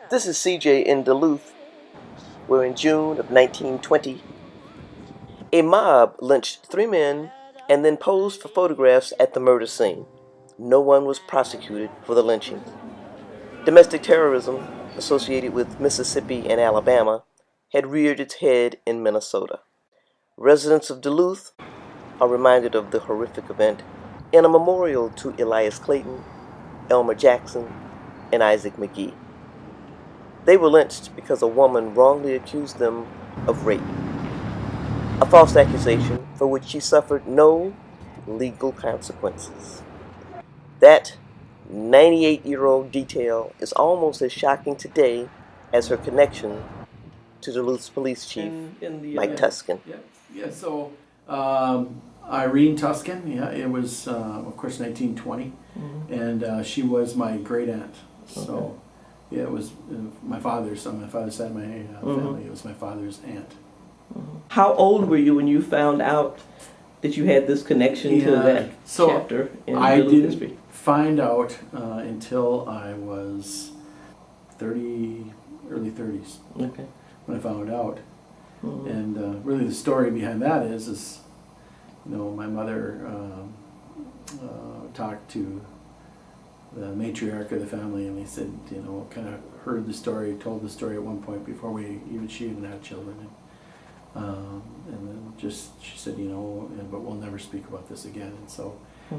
This is CJ in Duluth, where in June of 1920, a mob lynched 3 men and then posed for photographs at the murder scene. No one was prosecuted for the lynching. Domestic terrorism, associated with Mississippi and Alabama, had reared its head in Minnesota. Residents of Duluth are reminded of the horrific event in a memorial to Elias Clayton, Elmer Jackson, and Isaac McGhie. They were lynched because a woman wrongly accused them of rape, a false accusation for which she suffered no legal consequences. That 98-year-old detail is almost as shocking today as her connection to Duluth's police chief, Mike Tusken. So Irene Tusken, it was, of course, 1920, and she was my great aunt. So, yeah, it was my father's, on my father's side of my family, it was my father's aunt. How old were you when you found out that you had this connection to that chapter in Duluth history? I didn't find out until I was early 30s, when I found out. And really the story behind that is my mother talked to the matriarch of the family, and they said, kind of heard the story, told the story at one point before she even had children. And then she said, but we'll never speak about this again. And so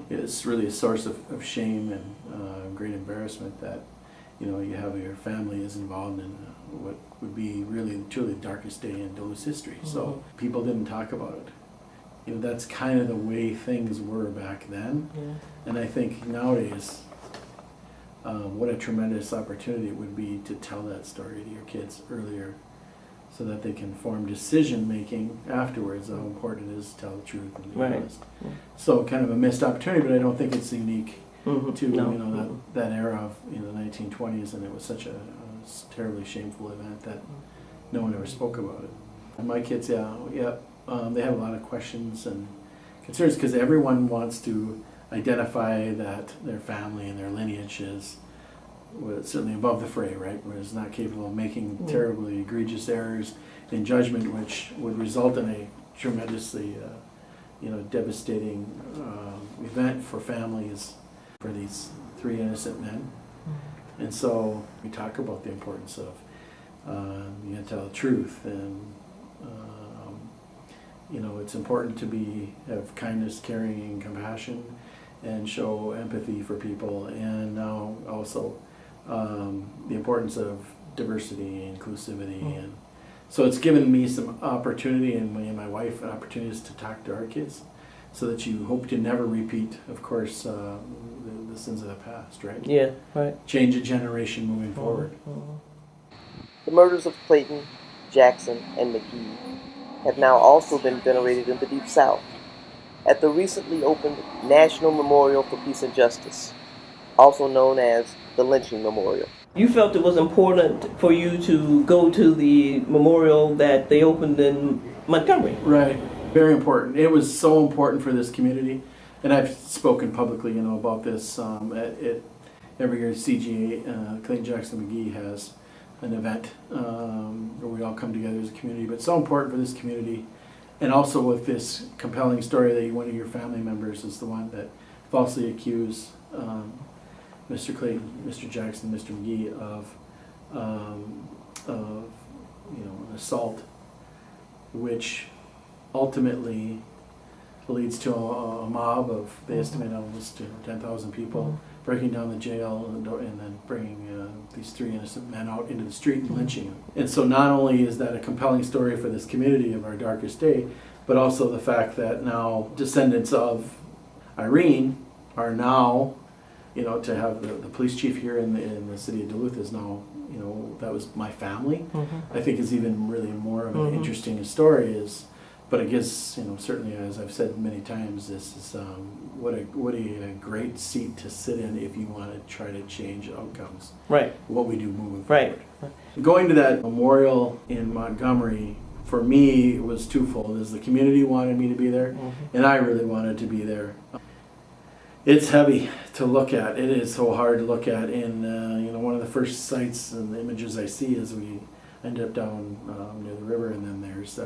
it's really a source of shame and great embarrassment that, you have your family is involved in what would be really truly the darkest day in Duluth's history. So people didn't talk about it. That's kind of the way things were back then. And I think nowadays, what a tremendous opportunity it would be to tell that story to your kids earlier, so that they can form decision making afterwards. How important it is to tell the truth and be honest. So kind of a missed opportunity, but I don't think it's unique to that era of the 1920s, and it was such a terribly shameful event that no one ever spoke about it. And my kids, they have a lot of questions and concerns because everyone wants to identify that their family and their lineage is certainly above the fray, right? Where it's not capable of making terribly egregious errors in judgment, which would result in a tremendously, devastating event for families, for these 3 innocent men. And so we talk about the importance of you got to tell the truth, and it's important to have kindness, caring, and compassion, and show empathy for people, and now also the importance of diversity and inclusivity. And so it's given me some opportunity, and me and my wife opportunities to talk to our kids, so that you hope to never repeat, of course, the sins of the past, right? Yeah, right. Change a generation moving forward. The murders of Clayton, Jackson, and McGhie have now also been venerated in the Deep South at the recently opened National Memorial for Peace and Justice, also known as the Lynching Memorial. You felt it was important for you to go to the memorial that they opened in Montgomery. Right, very important. It was so important for this community, and I've spoken publicly, about this. Every year, CGA, Clayton Jackson McGhie, has an event where we all come together as a community. But so important for this community, and also with this compelling story that one of your family members is the one that falsely accused Mr. Clayton, Mr. Jackson, Mr. McGhie of an assault, which ultimately leads to a mob of, they estimate almost 10,000 people breaking down the jail and then bringing these 3 innocent men out into the street and lynching them. And so not only is that a compelling story for this community of our darkest day, but also the fact that now descendants of Irene are now, to have the police chief here in the city of Duluth is now, that was my family. I think is even really more of an interesting story but it gives, certainly, as I've said many times, this is what a great seat to sit in if you want to try to change outcomes. Right. What we do moving forward. Going to that memorial in Montgomery, for me, it was twofold. The community wanted me to be there, and I really wanted to be there. It's heavy to look at. It is so hard to look at. And one of the first sights and images I see is we end up down near the river, and then there's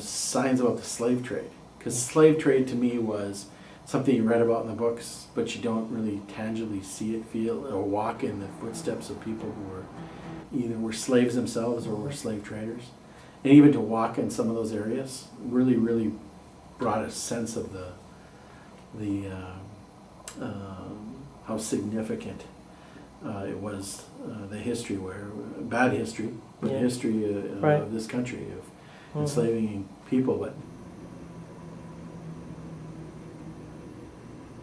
signs about the slave trade. Because slave trade to me was something you read about in the books, but you don't really tangibly see it, feel, or walk in the footsteps of people who were either were slaves themselves or were slave traders. And even to walk in some of those areas really, really brought a sense of the how significant it was, the history, bad history, but Yeah. history Right. of this country of enslaving people. But